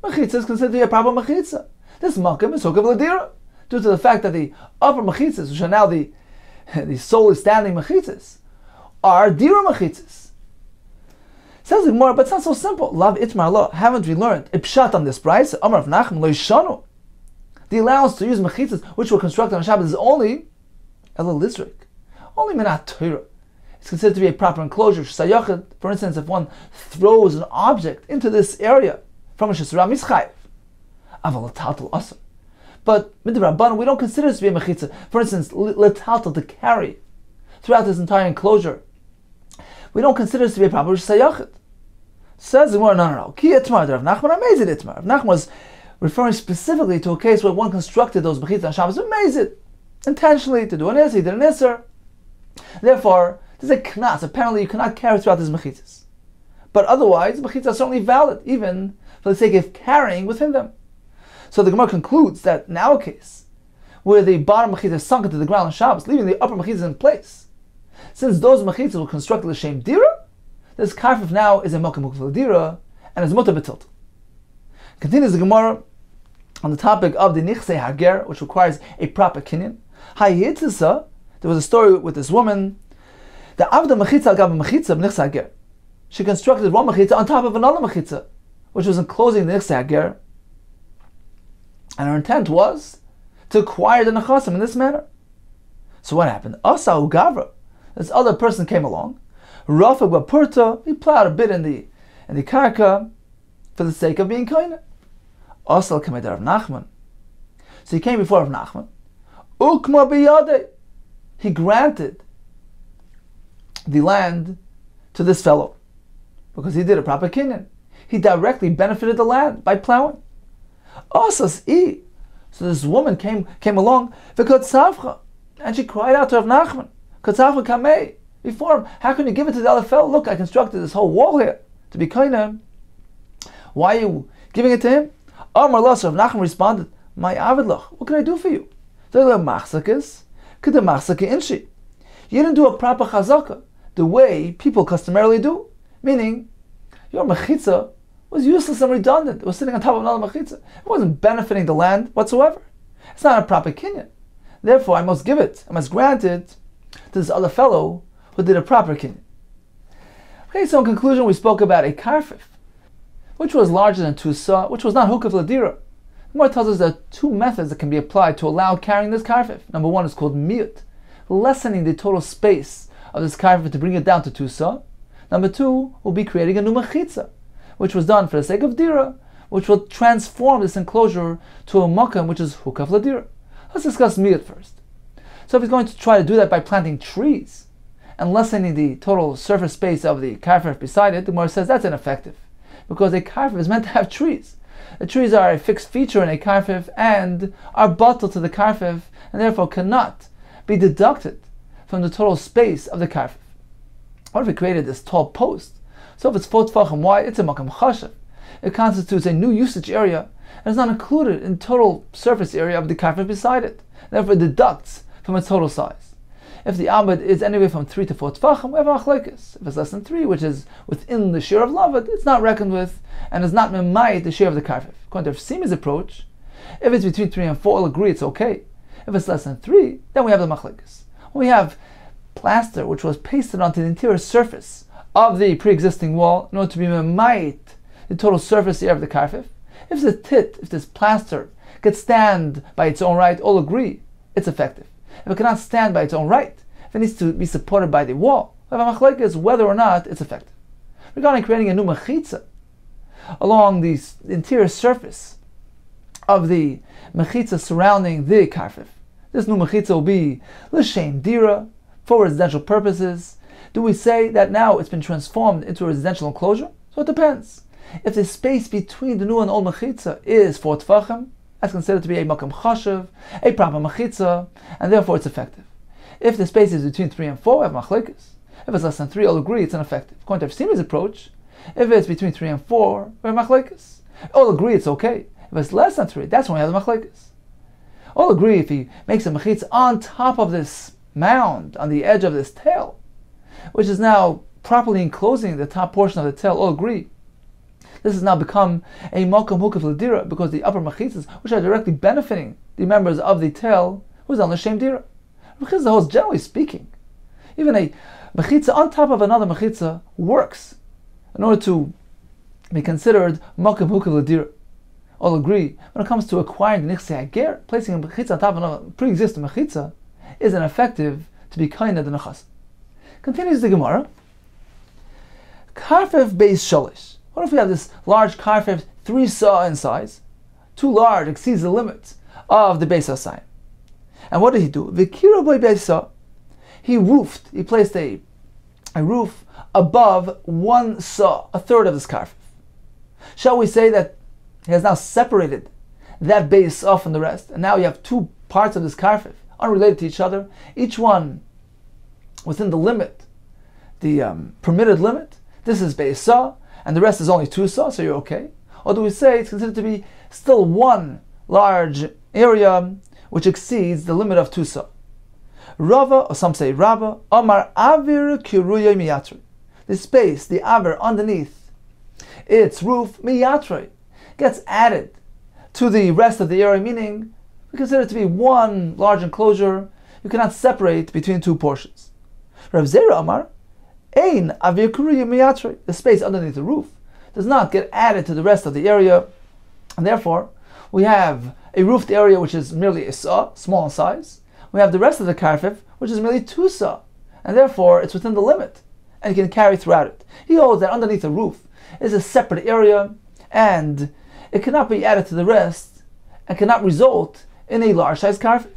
mechitza is considered to be a proper mechitza. This makom is hukav l'dira, due to the fact that the upper mechitzas, which are now the solely standing mechitzas, are dira mechitzas. Says the Gemara, but it's not so simple. Lav itmar lo. Haven't we learned a pshat on this price? Amar of Nachman lo yishanu. The allowance to use mechitzas which were constructed on Shabbos is only elul lizrik, only minat Torah. It's considered to be a proper enclosure. Shesayachid, for instance, if one throws an object into this area from a shesra mischayev, aval l'taltal asur. But midrabanan, we don't consider this to be a mechitza. For instance, l'taltal, to carry throughout this entire enclosure, we don't consider this to be a proper shesayachid. Says the Gemara, no. Ki etmar Rav Nachman, amazed etmar. Rav Nachman was referring specifically to a case where one constructed those mechitzas on Shabbos, amazed intentionally to do an isser, he did an isser. Therefore, there's a knas. Apparently, you cannot carry throughout these mechitzas. But otherwise, mechitzas are certainly valid, even for the sake of carrying within them. So the Gemara concludes that in our case, where the bottom mechitzah sunk into the ground on Shabbos, leaving the upper mechitzah in place, since those mechitzas were constructed l'shem dira, this karfif now is a mokum ukvel dira and is mutar b'tilta. Continues the Gemara on the topic of the nichse hager, which requires a proper kinyan. Hayitzisa, there was a story with this woman. The avda mechitza gab mechitza b'nichse hager. She constructed one mechitza on top of another mechitza, which was enclosing the nichse hager, and her intent was to acquire the nechasim in this manner. So what happened? Asa ugavra. This other person came along. Rafag b'purta, he plowed a bit in the karka for the sake of being kind. Asal kamed Rav Nachman. So he came before Rav Nachman. Ukma biyade. He granted the land to this fellow because he did a proper kinyan. He directly benefited the land by plowing. Asas I. So this woman came along, v'kotzavcha, and she cried out to Rav Nachman, kotzavcha kamei, before him, how can you give it to the other fellow? Look, I constructed this whole wall here to be kind of him. Why are you giving it to him? Amar Las, Rav Nachman responded, my avidlach, what can I do for you? You didn't do a proper chazaka, the way people customarily do. Meaning, your mechitza was useless and redundant. It was sitting on top of another mechitza. It wasn't benefiting the land whatsoever. It's not a proper kinyan. Therefore, I must give it, I must grant it to this other fellow who did a proper kinyan. Okay, so in conclusion, we spoke about a karfif, which was larger than two sa, which was not hukaf ladira. The Gemara tells us there are two methods that can be applied to allow carrying this karfif. Number one is called miyut, lessening the total space of this karfif to bring it down to two sa. Number two will be creating a new mechitza, which was done for the sake of dira, which will transform this enclosure to a makam which is hukaf ladira. Let's discuss miyat first. So if he's going to try to do that by planting trees and lessening the total surface space of the karfif beside it, the Gemara says that's ineffective, because a karfif is meant to have trees. The trees are a fixed feature in a karfif and are batal to the karfif, and therefore cannot be deducted from the total space of the karfif. What if we created this tall post? So if it's 4 tefachim wide, it's a makam chashav. It constitutes a new usage area and is not included in total surface area of the karfif beside it. Therefore it deducts from its total size. If the amud is anywhere from 3 to 4 tefachim, we have machlekes. If it's less than 3, which is within the share of lavet, it's not reckoned with and is not memayit the share of the karfif. According to Simi's approach, if it's between 3 and 4, we'll agree it's okay. If it's less than 3, then we have the machlekes. We have plaster which was pasted onto the interior surface of the pre-existing wall in order to be memayit the total surface area of the karfif. If this plaster could stand by its own right, all agree it's effective. If it cannot stand by its own right, if it needs to be supported by the wall, we have a machlekes whether or not it's effective. Regarding creating a new mechitza along the interior surface of the mechitza surrounding the karfif, this new mechitza will be l'shem dira, for residential purposes. Do we say that now it's been transformed into a residential enclosure? So it depends. If the space between the new and old mechitza is 4 tefachim, that's considered to be a makam chashav, a proper mechitza, and therefore it's effective. If the space is between 3 and 4, we have machlekes. If it's less than 3, all agree it's ineffective. According to Simi's approach, if it's between 3 and 4, we have machlekes. All agree it's okay. If it's less than 3, that's when we have the machlekes. All agree if he makes a mechitza on top of this mound, on the edge of this tail, which is now properly enclosing the top portion of the tail, all agree this has now become a makam hukaf l'dira, because the upper mechitzas, which are directly benefiting the members of the tail, was on l'shem dira. Mechitza holds, generally speaking, even a mechitza on top of another mechitza works in order to be considered makam hukaf l'dira. All agree when it comes to acquiring the nichse hager, placing a mechitza on top of another pre-existing mechitza is ineffective to be kaina the nechas. Continues the Gemara. Karfif beis shalish. What if we have this large karfif, 3 saw in size, too large, exceeds the limits of the beis sign? And what did he do? V'kira boy beis saw. He placed a roof above 1 saw, a third of this karfif. Shall we say that he has now separated that beis saw from the rest, and now you have 2 parts of this karfif, unrelated to each other, each one within the limit, the permitted limit? This is beis saw, and the rest is only 2 saw, so you're okay? Or do we say it's considered to be still 1 large area which exceeds the limit of 2 saw? Rava, or some say Rabba, Amar Avir Kiruya Miyatre. The space, the Avir underneath its roof, Miyatre, gets added to the rest of the area, meaning we consider it to be 1 large enclosure. You cannot separate between 2 portions. Rav Zera Amar, Ein Avir Kiruya Miyatre. The space underneath the roof does not get added to the rest of the area, and therefore we have a roofed area which is merely a saw, small in size. We have the rest of the karfif, which is merely 2 saw, and therefore it's within the limit, and you can carry throughout it. He holds that underneath the roof is a separate area, and it cannot be added to the rest, and cannot result in a large size karfif.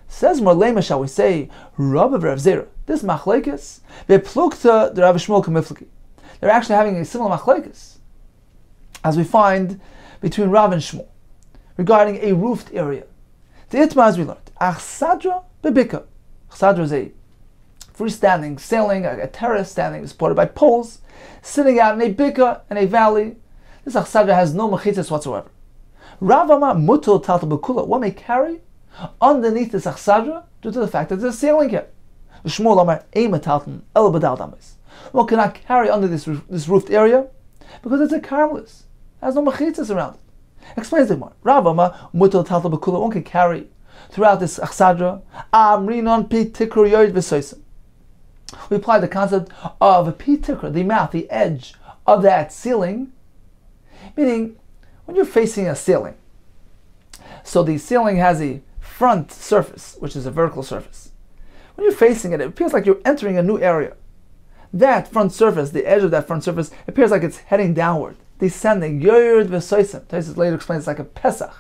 Says more lema, shall we say, Rabba Rav Zera. This machlekes, beplukta the Rav Shmuel kamifliki. They're actually having a similar machlekes, as we find between Rav and Shmuel, regarding a roofed area. The itma, as we learned, achsadra bebika. Achsadra is a freestanding sailing, a terrace standing supported by poles, sitting out in a bika, in a valley. This achsadra has no mechitzas whatsoever. Rav Amar mutul taltal bekula. One may carry underneath this achsadra due to the fact that there's a ceiling here. Shmuel Amar ema taltan el badal damis. One cannot carry under this roofed area because it's a carmeless. It has no mechitzas around it. Explains the Gemara. Rav Amar mutal taltal bekula. One can carry throughout this achsadra. Amrinon pi tikru yoid v'soisim. We apply the concept of pi tikra, the mouth, the edge of that ceiling, meaning when you're facing a ceiling, so the ceiling has a front surface, which is a vertical surface. When you're facing it, it appears like you're entering a new area. That front surface, the edge of that front surface, appears like it's heading downward. descending. Yored v'soisim. Taisus later explains it's like a Pesach.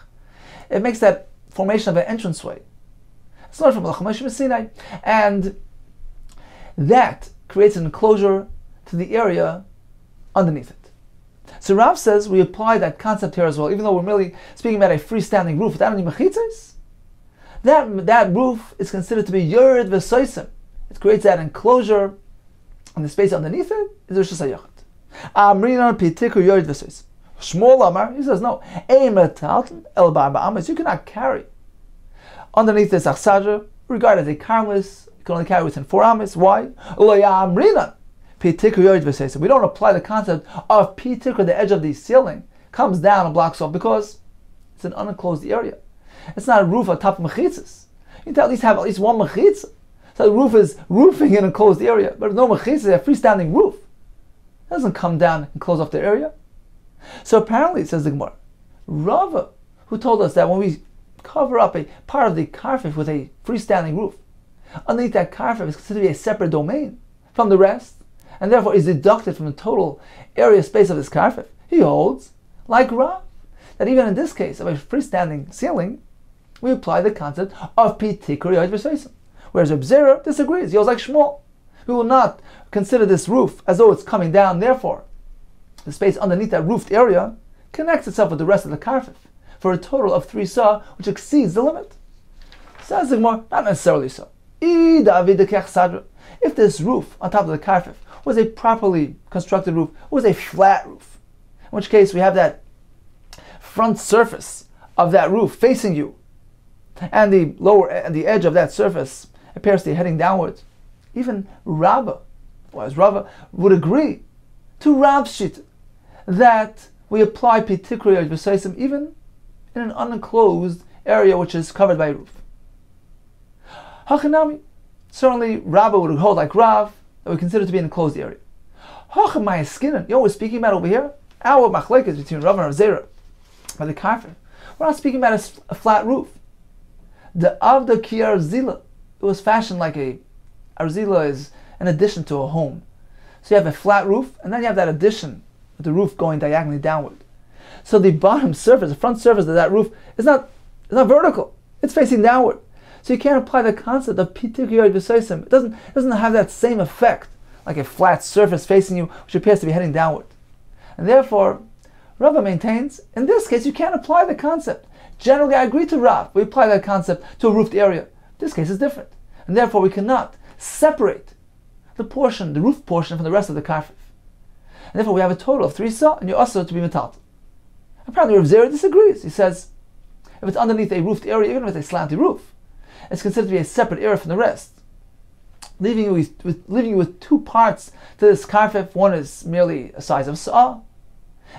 It makes that formation of an entranceway. It's not from Lachamash Sinai. And that creates an enclosure to the area underneath it. So Rav says we apply that concept here as well, even though we're merely speaking about a freestanding roof without any mechitzas. That roof is considered to be Yored v'soisim. It creates that enclosure, and the space underneath it is Rosh Hashanah. Amrinan Pitiku Yored v'soisim. Shmuel Amar, he says no. You cannot carry underneath this achsadra, regarded as a carmeless. You can only carry within 4 amas. Why? We don't apply the concept of pitikra, the edge of the ceiling comes down and blocks off, because it's an unenclosed area. It's not a roof on top of mechitzas. You need to at least have at least one mechitzah. So the roof is roofing in an enclosed area, but no mechitzah, a freestanding roof. It doesn't come down and close off the area. So apparently, says the Gemara, Rava, who told us that when we cover up a part of the karfif with a freestanding roof, underneath that karfif is considered to be a separate domain from the rest, and therefore is deducted from the total area space of this karfif. He holds, like Rav, that even in this case of a freestanding ceiling, we apply the concept of pitikra yored v'soisim. Whereas Reb Zera disagrees. He holds like Shmuel. We will not consider this roof as though it's coming down. Therefore, the space underneath that roofed area connects itself with the rest of the karfif for a total of 3 sa, which exceeds the limit. Says the Gemara, not necessarily so. If this roof on top of the karfif was a properly constructed roof, was a flat roof, in which case we have that front surface of that roof facing you, and the edge of that surface appears to be heading downwards, even Rabbah would agree to Rav's shita that we apply pitikra yored v'soisim even in an unenclosed area which is covered by a roof. Hachanami, certainly Rabbah would hold like Rav that we consider to be an enclosed area. Hachamayaskinan, you know what we're speaking about over here? Our machlekes between Rav and Rav Zera by the karfif. We're not speaking about a flat roof. The avda ki arzila, it was fashioned like arzila is an addition to a home. So you have a flat roof, and then you have that addition with the roof going diagonally downward. So the bottom surface, the front surface of that roof is not vertical. It's facing downward. So you can't apply the concept of pitikra yored v'soisim. It doesn't have that same effect like a flat surface facing you, which appears to be heading downward. And therefore, Rava maintains, in this case, you can't apply the concept. Generally, I agree to Rav. We apply that concept to a roofed area. This case is different. And therefore, we cannot separate the roof portion from the rest of the karfif. And therefore, we have a total of 3 sa, and you're also to be metal. Apparently, Rav Zera disagrees. He says, if it's underneath a roofed area, even with a slanty roof, it's considered to be a separate area from the rest, leaving you with 2 parts to this karfif. One is merely a size of sa,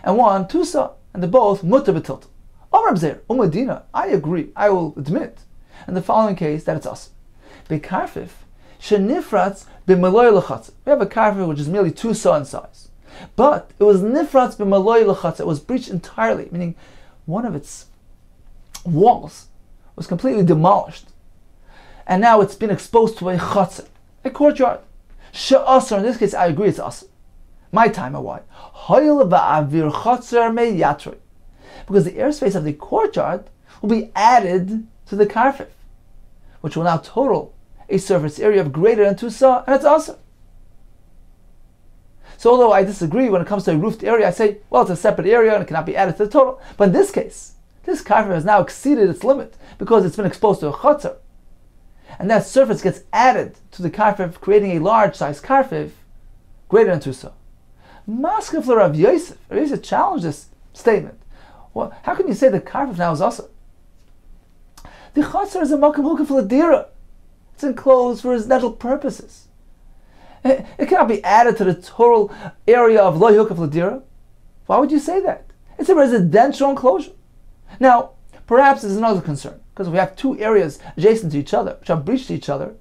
and one 2 sa, and they're both mutter b'tilta. Reb Zera, Umadina, I agree, I will admit, in the following case, that it's us. Bekarfif, shenifratz b'maloi l'chatz. We have a karfif which is merely 2 sa in size, but it was nifratz b'maloi l'chatz. It was breached entirely, meaning one of its walls was completely demolished, and now it's been exposed to a chatz, a courtyard. She'asar, in this case, I agree, it's us. My time, why? Hoyel va'avir chatzer me'yatroi. Because the airspace of the courtyard will be added to the karfif, which will now total a surface area of greater than 2 sa, and it's awesome. So although I disagree when it comes to a roofed area, I say, well, it's a separate area and it cannot be added to the total. But in this case, this karfif has now exceeded its limit because it's been exposed to a chotzer. And that surface gets added to the karfif, creating a large size karfif greater than 2 sa. Maskef Rav Yosef. Rav Yosef challenged this statement. Well, how can you say the karfif now is also? The chotzer is a makom hukaf l'dira. It's enclosed for residential purposes. It cannot be added to the total area of lo hukaf l'dira. Why would you say that? It's a residential enclosure. Now, perhaps there's another concern, because we have 2 areas adjacent to each other, which are breached to each other.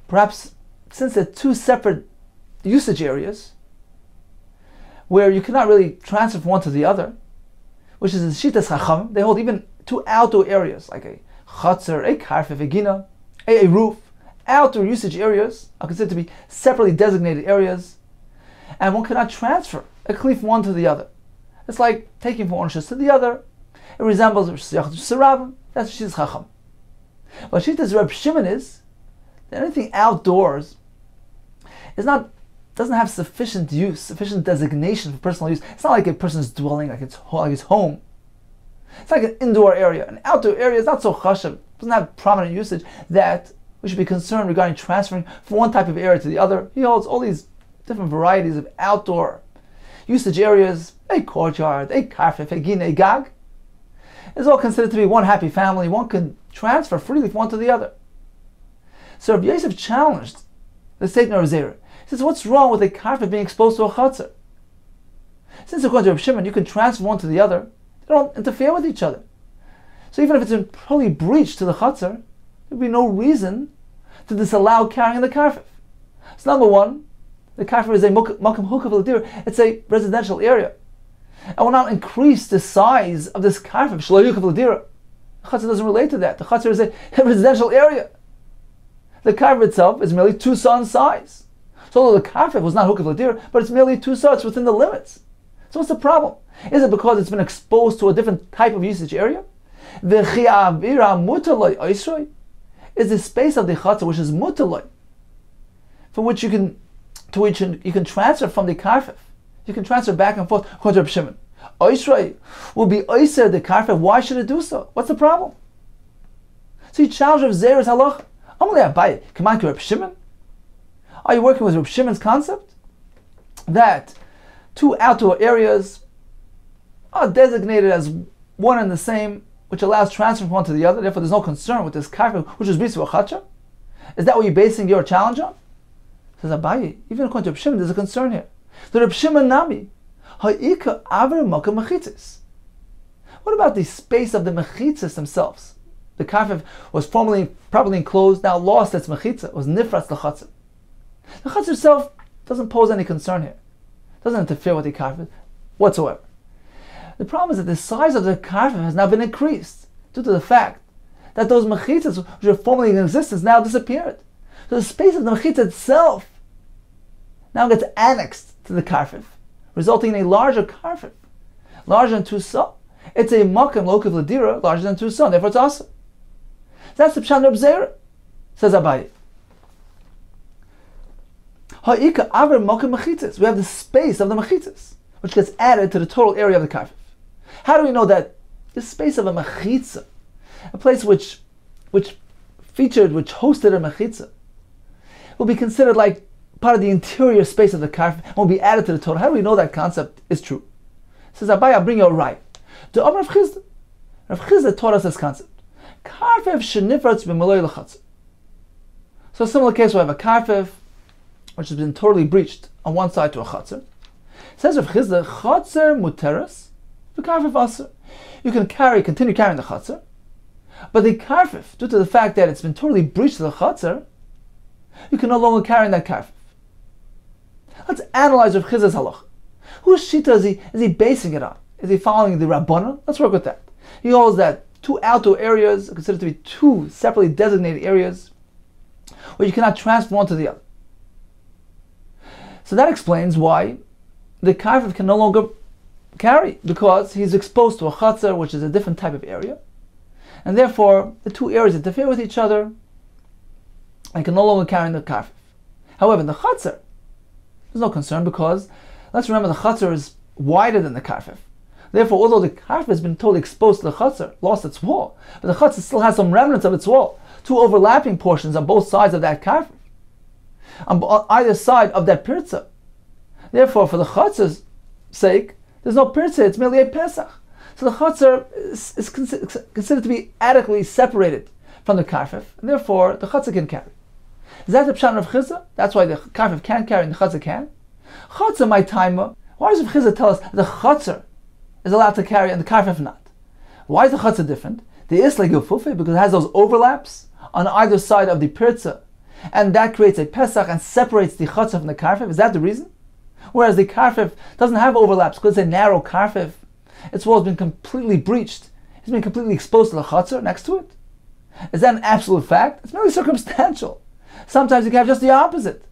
Perhaps, since they're 2 separate usage areas, where you cannot really transfer from one to the other, which is the Shitas Chacham, they hold even 2 outdoor areas, like a Chatzar, a Karfif, a Gina, a roof. Outdoor usage areas are considered to be separately designated areas, and one cannot transfer a cleave from one to the other. It's like taking from one shus to the other. It resembles Sarabim. That's Shittas Chacham. What Shittas Reb Shimon is that anything outdoors doesn't have sufficient use, sufficient designation for personal use. It's not like a person's dwelling, like his home. It's like an indoor area. An outdoor area is not so chashav, doesn't have prominent usage that we should be concerned regarding transferring from one type of area to the other. He holds all these different varieties of outdoor usage areas, a courtyard, a karfif, a gin, a gag. It's all considered to be one happy family. One can transfer freely from one to the other. So Rabbi Yosef challenged the statement of Zera. He says, what's wrong with a karfif being exposed to a chatzar? Since according to Rabbi Shimon, you can transfer one to the other. They don't interfere with each other. So even if it's totally breached to the chatzar, there'd be no reason to disallow carrying the karfif. So number one, the karfif is a makam hukav l'dir. It's a residential area. I will not increase the size of this karfif. Shlo yukav l'dir. The chatzar doesn't relate to that. The chatzar is a residential area. The karfif itself is merely 2 sa in size. So although the karfif was not hukav l'dir, but it's merely 2 sa. It's within the limits. So what's the problem? Is it because it's been exposed to a different type of usage area? Is the space of the chatzar which is mutaloi, from which you can transfer from the karfif. You can transfer back and forth according to Reb Shimon. Oishrei will be oiser the karfif. Why should it do so? What's the problem? So you challenge Reb Zera's halacha. Amalei Abaye, come on, Reb Shimon. Are you working with Reb Shimon's concept that 2 outdoor areas are designated as one and the same, which allows transfer from one to the other? Therefore, there's no concern with this karfif, which is b'ritzu achacha. Is that what you're basing your challenge on? Says Abaye, even according to Reb Shimon, there's a concern here. The Reb Shimon nami ha'ika aver makam mechitzis. What about the space of the mechitzis themselves? The karfif was formerly properly enclosed, now lost its mechitzah, was nifratz l'chatzah. The chatzah itself doesn't pose any concern here. Doesn't interfere with the karfif whatsoever. The problem is that the size of the karfif has now been increased due to the fact that those mechitzas which were formerly in existence now disappeared. So the space of the mechitzah itself now gets annexed to the karfif, resulting in a larger karfif, larger than 2 sa. It's a makam lokav l'dira, larger than 2 sa, therefore it's awesome. That's the pshat Reb Zera, says Abaye. Ha'ika aver makam mechitzas. We have the space of the mechitzas, which gets added to the total area of the karfif. How do we know that the space of a mechitza, a place which hosted a mechitza, will be considered like part of the interior space of the karfif and will be added to the total? How do we know that concept is true? Says Abaye, I'll bring you a right. The Rav Chizda. Rav Chizda taught us this concept. Karfif shenifratz b'maloi l'chatzah. So a similar case, we have a karfif which has been totally breached on one side to a chatzar. Says Rav Chizda, chatzar muteras, the karfif aser. You can continue carrying the chatzar, but the karfif, due to the fact that it's been totally breached to the chatzar, you can no longer carry that karfif. Let's analyze Rav Chizda's halacha. Whose shita is he basing it on? Is he following the Rabbanan? Let's work with that. He holds that 2 outdoor areas are considered to be 2 separately designated areas where you cannot transfer one to the other. So that explains why the karfif can no longer carry, because he's exposed to a chatzar, which is a different type of area, and therefore the 2 areas interfere with each other and can no longer carry the karfif. However, in the chatzar, there's no concern, because let's remember the chatzar is wider than the karfif. Therefore, although the karfif has been totally exposed to the chatzar, lost its wall, but the chatzar still has some remnants of its wall, 2 overlapping portions on both sides of that karfif, on either side of that pirza. Therefore, for the chatzar's sake, there's no pirza, it's merely a pesach. So the chatzar is considered to be adequately separated from the karfif, and therefore the chatzar can carry. Is that the pshat of Chizda? That's why the karfif can carry and the chatzar can? Chatzar my timer. Why does Chizda tell us the chatzar is allowed to carry and the karfif not? Why is the chatzar different? The isla gefufe, because it has those overlaps on either side of the pirza, and that creates a pesach and separates the chatzar from the karfif. Is that the reason? Whereas the karfif doesn't have overlaps because it's a narrow karfif. Its wall has been completely breached. It's been completely exposed to the chatzar next to it. Is that an absolute fact? It's merely circumstantial. Sometimes you can have just the opposite.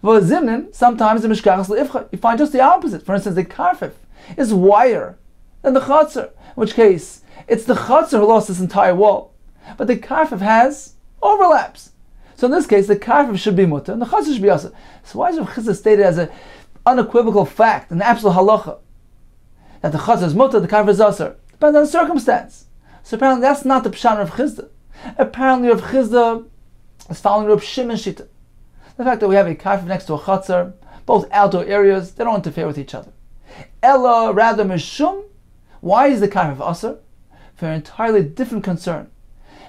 V'zimnin, sometimes the mishkachas le'ifcha, you find just the opposite. For instance, the karfif is wider than the chatzar, in which case it's the chatzar who lost this entire wall, but the karfif has overlaps. So in this case, the karfif should be mutter and the chatzar should be asa. So why is Rav Chisda stated as an unequivocal fact, an absolute halacha, that the chatzar is mutter, the karfif is asar? Depends on the circumstance. So apparently that's not the pshat of Rav Chisda. Apparently Rav Chisda is following Rav Shimon Shita. The fact that we have a karfif next to a chatzar, both outdoor areas, they don't interfere with each other. Ella, rather mishum, why is the karfif asar? For an entirely different concern.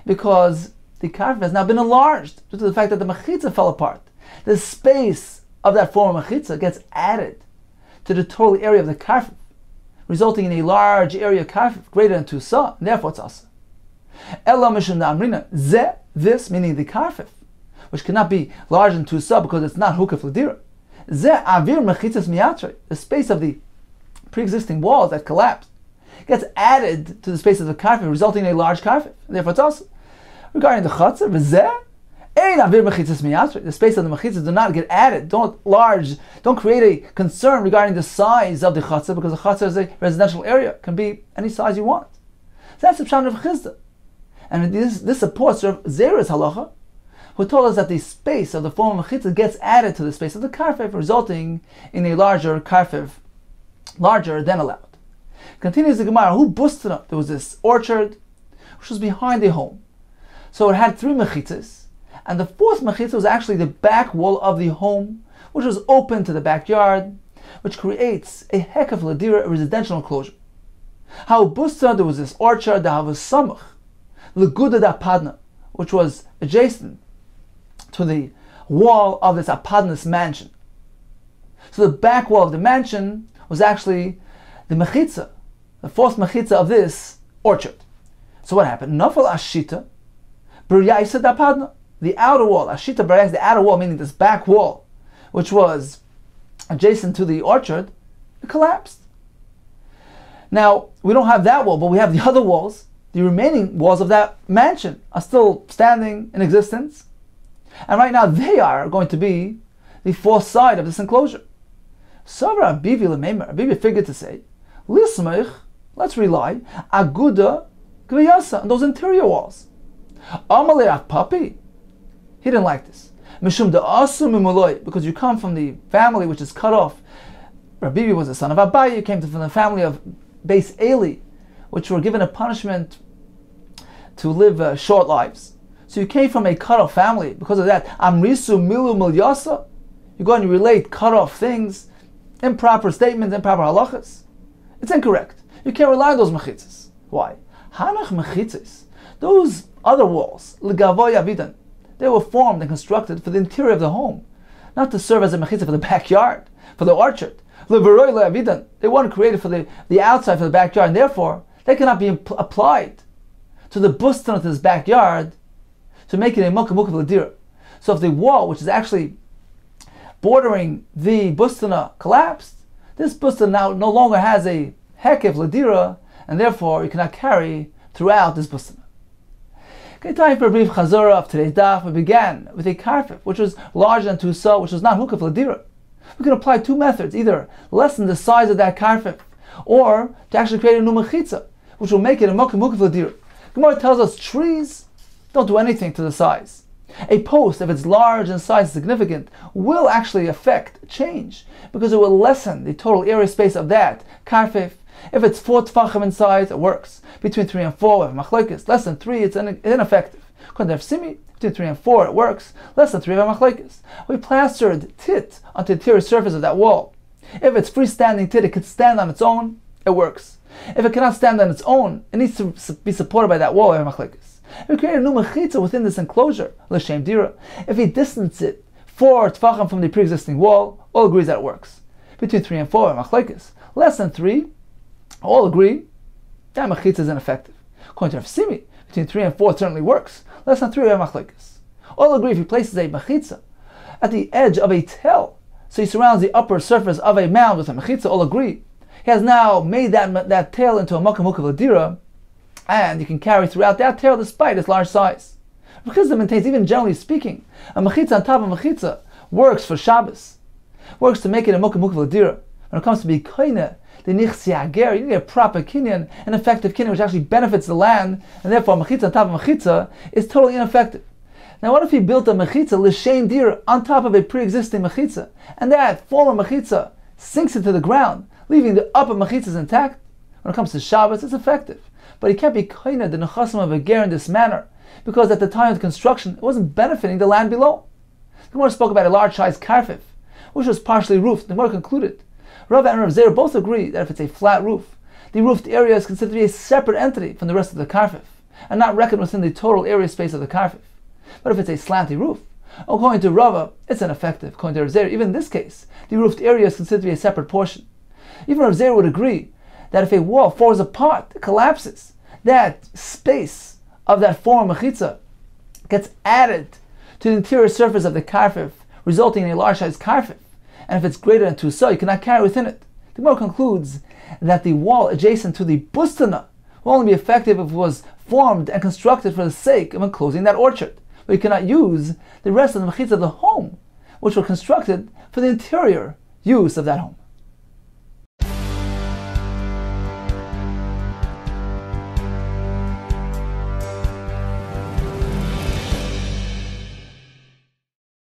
Because the karfif has now been enlarged due to the fact that the mechitza fell apart. The space of that former mechitza gets added to the total area of the karfif, resulting in a large area of karfif greater than 2 sa, and therefore it's asar. Ella mishum na'amrina, ze, this, meaning the karfif, which cannot be larger than 2 sa because it's not hukaf l'dira. Ze avir mechitzas miatre, the space of the pre-existing walls that collapsed, gets added to the space of the karfif, resulting in a large karfif. Therefore it's also. Regarding the chatzar, the space of the mechitzas do not get added, don't create a concern regarding the size of the chatzar, because the chatzar is a residential area, can be any size you want. So that's the pshat of Chisda. And this supports Rav Zera's halacha, who told us that the space of the former mechitza gets added to the space of the karfif, resulting in a larger karfif, larger than allowed. Continues the Gemara, who busted up? There was this orchard, which was behind the home. So it had 3 mechitzas, and the 4th mechitza was actually the back wall of the home, which was open to the backyard, which creates a hekef ladira, a residential enclosure. How busted, there was this orchard, the havas samach, leguda da padna, which was adjacent to the wall of this apadnas mansion. So the back wall of the mansion was actually the mechitza, the 4th mechitza of this orchard. So what happened? Nafal ashita, b'ryaisa da padna, the outer wall, ashita b'ryaisa, the outer wall, meaning this back wall, which was adjacent to the orchard, it collapsed. Now, we don't have that wall, but we have the other walls. The remaining walls of that mansion are still standing in existence. And right now they are going to be the 4th side of this enclosure. Savra Abivi Lemeimer, Abivi figured to say, Lismech, let's rely, Aguda Gviyasa, on those interior walls. Amalei Papi, he didn't like this. Mishum Da'asu Mimuloi, because you come from the family which is cut off. Rabbi was the son of Abaye, you came from the family of Beis Eli, which were given a punishment to live short lives. So you came from a cut-off family. Because of that, Amrisu Milu Milyasa, you go and you relate cut-off things, improper statements, improper halachas. It's incorrect. You can't rely on those mechitzas. Why? Hanach mechitzas, those other walls, L'gavoy Avidan, they were formed and constructed for the interior of the home, not to serve as a mechitzah for the backyard, for the orchard. L'veroy Avidan, they weren't created for the outside, for the backyard, and therefore they cannot be applied to the bustan of this backyard to make it a mukha l'dira. So if the wall, which is actually bordering the bustana, collapsed, this bustan now no longer has a hekef l'dira, and therefore you cannot carry throughout this bustana. Okay, time for a brief chazorah of today's daf. We began with a karfif, which was larger than 2 sa, which was not hukaf l'dira. We can apply 2 methods, either lessen the size of that karfif, or to actually create a new mechitza, which will make it a mukaf l'dira. Gemara tells us trees don't do anything to the size. A post, if it's large and size significant, will actually affect change, because it will lessen the total area space of that karfif. If it's 4 tfachim in size, it works. Between 3 and 4, we have machlekes. Less than 3, it's ineffective. According to Simi, between 3 and 4, it works. Less than 3, we have machlekes. We plastered tit onto the interior surface of that wall. If it's freestanding tit, it could stand on its own, it works. If it cannot stand on its own, it needs to be supported by that wall, we have machlekes. If we create a new mechitza within this enclosure, l'shem dira, if we distance it 4 tfachim from the pre-existing wall, all agrees that it works. Between 3 and 4, we have machlekes. Less than 3, all agree that mechitza is ineffective. According to Rav Simi, between 3 and 4 it certainly works. Less than 3 we have machlekes. All agree if he places a mechitza at the edge of a tel, so he surrounds the upper surface of a mound with a mechitza, all agree. He has now made that tail into a mukha l'dira, and you can carry throughout that tail despite its large size. Rav Chisda maintains, even generally speaking, a mechitza on top of a mechitza works for Shabbos, works to make it a Mokum Mukv L'Dira. When it comes to be koine, the nichsi hager, you need a proper kinyan, an effective kinyan which actually benefits the land, and therefore mechitza on top of mechitza is totally ineffective. Now what if he built a mechitza l'shem dir on top of a pre-existing mechitza, and that former mechitza sinks into the ground, leaving the upper mechitzas intact? When it comes to Shabbos, it's effective. But he can't be koine the nechasim of a ger in this manner, because at the time of the construction, it wasn't benefiting the land below. The Gemara spoke about a large-sized karfif, which was partially roofed. The Gemara concluded, Rav and Rav Zeir both agree that if it's a flat roof, the roofed area is considered to be a separate entity from the rest of the karfif, and not reckoned within the total area space of the karfif. But if it's a slanty roof, according to Rava, it's ineffective. According to Rav Zeir, even in this case, the roofed area is considered to be a separate portion. Even Rav Zeir would agree that if a wall falls apart, it collapses, that space of that former mechitza gets added to the interior surface of the karfif, resulting in a large-sized karfif. And if it's greater than 2 sa, you cannot carry within it. The Gemara concludes that the wall adjacent to the bustana will only be effective if it was formed and constructed for the sake of enclosing that orchard. But you cannot use the rest of the mechitza of the home, which were constructed for the interior use of that home.